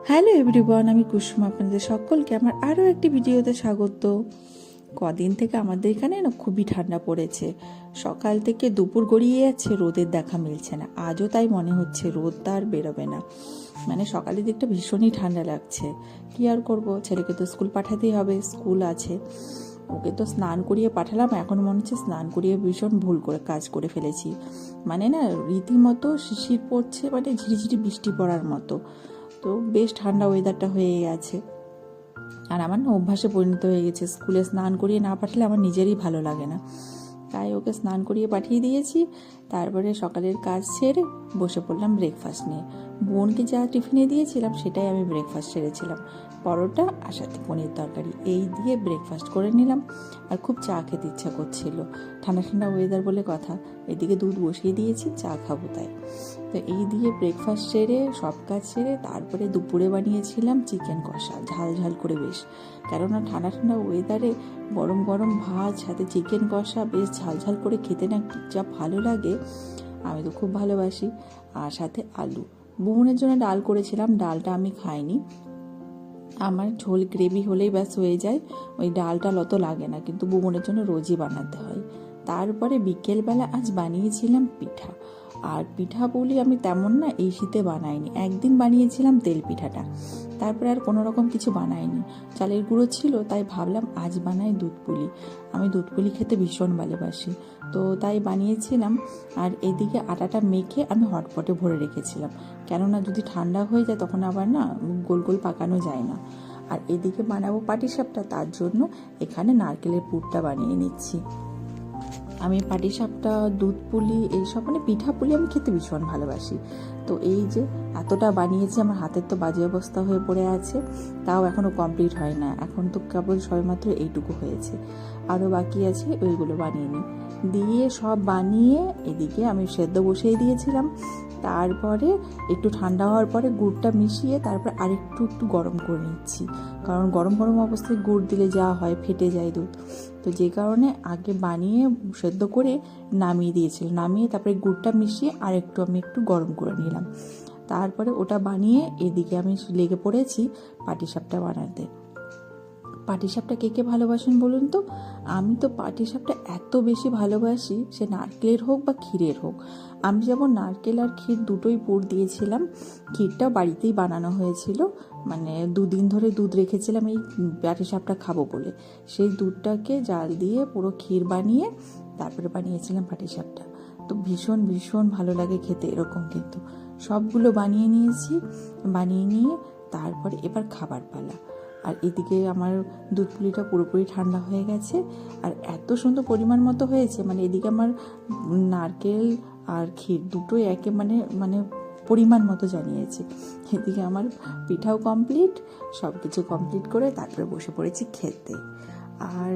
Hello everyone, আমি কুসুম। আপনাদের সকলকে আমার আরও একটি ভিডিওতে স্বাগত। কদিন থেকে আমাদের এখানে না খুবই ঠান্ডা পড়েছে। সকাল থেকে দুপুর গড়িয়ে যাচ্ছে, রোদের দেখা মিলছে না। আজও তাই মনে হচ্ছে রোদ আর বেরোবে না। মানে সকালের দিকটা ভীষণই ঠান্ডা লাগছে। কী আর করবো, ছেলেকে তো স্কুল পাঠাতেই হবে, স্কুল আছে। ওকে তো স্নান করিয়ে পাঠালাম, এখন মনে হচ্ছে স্নান করিয়ে ভীষণ ভুল করে কাজ করে ফেলেছি। মানে না রীতিমতো শিশির পড়ছে, মানে ঝিরিঝিরি বৃষ্টি পড়ার মতো। তো বেশ ঠান্ডা ওয়েদারটা হয়ে গেছে। আর আমার না অভ্যাসে পরিণত হয়ে গেছে, স্কুলে স্নান করিয়ে না পাঠালে আমার নিজেরই ভালো লাগে না। তাই ওকে স্নান করিয়ে পাঠিয়ে দিয়েছি। তারপরে সকালের কাজ সেরে বসে পড়লাম ব্রেকফাস্ট নিয়ে। বোনকে যা টিফিনে দিয়েছিলাম সেটাই আমি ব্রেকফাস্ট সেরেছিলাম, পরোটা আর সাথে পনির তরকারি। এই দিয়ে ব্রেকফাস্ট করে নিলাম। আর খুব চা খেতে ইচ্ছা করছিল, ঠান্ডা ঠান্ডা ওয়েদার বলে কথা। এদিকে দুধ বসিয়ে দিয়েছি, চা খাবো তাই। তো এই দিয়ে ব্রেকফাস্ট সেরে সব কাজ সেরে তারপরে দুপুরে বানিয়েছিলাম চিকেন কষা, ঝাল ঝাল করে বেশ। কেননা ঠান্ডা ঠান্ডা ওয়েদারে গরম গরম ভাত সাথে চিকেন কষা বেশ ঝাল ঝাল করে খেতে না যা ভালো লাগে, আমি তো খুব ভালোবাসি। আর সাথে আলু। বোনের জন্য ডাল করেছিলাম, ডালটা আমি খাইনি। আমার ঝোল গ্রেভি হলেই ব্যাস হয়ে যায়, ওই ডালটা অত লাগে না, কিন্তু বোনের জন্য রোজই বানাতে হয়। তারপরে বিকেলবেলা আজ বানিয়েছিলাম পিঠা। আর পিঠা বলি আমি তেমন না এই শীতে বানাইনি, একদিন বানিয়েছিলাম তেল পিঠাটা, তারপরে আর কোনো রকম কিছু বানাইনি। চালের গুঁড়ো ছিল, তাই ভাবলাম আজ বানাই দুধ পুলি। আমি দুধ পুলি খেতে ভীষণ ভালোবাসি, তো তাই বানিয়েছিলাম। আর এদিকে আটাটা মেখে আমি হটপটে ভরে রেখেছিলাম, কেননা যদি ঠান্ডা হয়ে যায় তখন আবার না গোল গোল পাকানো যায় না। আর এদিকে বানাবো পাটিসাপটা, তার জন্য এখানে নারকেলের পুরটা বানিয়ে নিচ্ছি। আমি পাটিসাপটা, দুধ পুলি, এইসব মানে পিঠা পুলি আমি খেতে ভীষণ ভালোবাসি। তো এই যে এতটা বানিয়েছি, আমার হাতের তো বাজে অবস্থা হয়ে পড়ে আছে, তাও এখনও কমপ্লিট হয় না। এখন তো কেবল সবেমাত্র এইটুকু হয়েছে, আরও বাকি আছে, ওইগুলো বানিয়ে নিই। দিয়ে সব বানিয়ে এদিকে আমি সেদ্ধ বসিয়ে দিয়েছিলাম। তারপরে একটু ঠান্ডা হওয়ার পরে গুড়টা মিশিয়ে তারপর আরেকটু একটু গরম করে নিচ্ছি, কারণ গরম গরম অবস্থায় গুড় দিলে যা হয় ফেটে যায় দুধ। তো যে কারণে আগে বানিয়ে সেদ্ধ করে নামিয়ে দিয়েছিলাম, নামিয়ে তারপরে গুড়টা মিশিয়ে আর আমি একটু গরম করে নিলাম। তারপরে ওটা বানিয়ে এদিকে আমি লেগে পড়েছি পাটিসাপটা বানাতে। পাটিসাপটা কে কে ভালোবাসেন বলুন তো? আমি তো পাটিসাপটা এত বেশি ভালোবাসি, সে নারকেলের হোক বা ক্ষীরের হোক। আমি যেমন নারকেল আর ক্ষীর দুটোই পুর দিয়েছিলাম, ক্ষীরটাও বাড়িতেই বানানো হয়েছিল। মানে দুদিন ধরে দুধ রেখেছিলাম এই পাটিসাপটা খাবো বলে। সেই দুধটাকে জাল দিয়ে পুরো ক্ষীর বানিয়ে তারপরে বানিয়েছিলাম পাটিসাপটা। তো ভীষণ ভীষণ ভালো লাগে খেতে এরকম। কিন্তু সবগুলো বানিয়ে নিয়েছি, বানিয়ে নিয়ে তারপরে এবার খাবার পালা। আর এদিকে আমার দুধ পুলিটা পুরোপুরি ঠান্ডা হয়ে গেছে, আর এত সুন্দর পরিমাণ মতো হয়েছে। মানে এদিকে আমার নারকেল আর ক্ষীর দুটোই একে মানে মানে পরিমাণ মতো জানিয়েছে। এদিকে আমার পিঠাও কমপ্লিট, সব কিছু কমপ্লিট করে তারপরে বসে পড়েছি খেতে। আর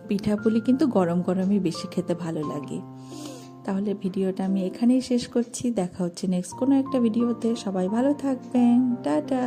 পিঠা পুলি কিন্তু গরম গরমই বেশি খেতে ভালো লাগে। তাহলে ভিডিওটা আমি এখানেই শেষ করছি, দেখা হচ্ছে নেক্সট কোনো একটা ভিডিওতে। সবাই ভালো থাকবেন, টাটা।